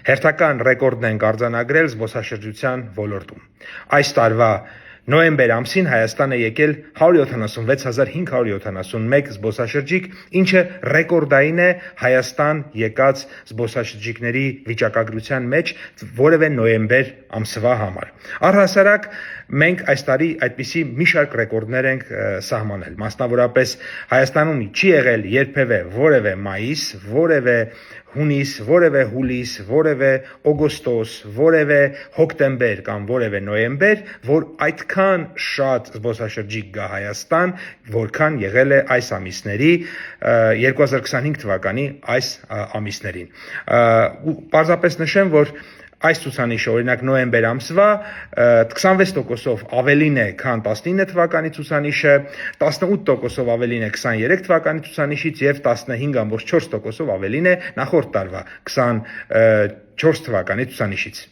Հերթական ռեկորդն ենք արձանագրել զբոսաշրջության ոլորտում։ Այս տարվա նոյեմբեր ամսին Հայաստան է եկել 176,571 զբոսաշրջիկ, ինչը ռեկորդային է Հայաստան եկած զբոսաշրջիկների վիճակագրության մեջ որևէ նոյեմբեր ամսվա համար։ Առհասարակ մենք այս տարի այդպիսի մի շարք ռեկորդներ ենք սահմանել։ Մասնավորապես Հայաստանում չի եղել երբևէ որևէ մայիս, որևէ հունիս, որևէ հուլիս, որևէ օգոստոս, որևէ հոկտեմբեր կամ որևէ նոյեմբեր, որ այդքան շատ զբոսաշրջիկ գա Հայաստան, որքան եղել է այս ամիսների 2025 թվականի այս ամիսներին։ Պարզապես նշեմ, որ այս ցուցանիշը, օրինակ նոյեմբեր ամսվա 26%-ով ավելին է, քան 19 թվականի ցուցանիշը, 18%-ով ավելին է 23 թվականի ցուցանիշից եւ 15.4%-ով ավելին է նախորդ տարվա 24 թվականի ցուցանիշից։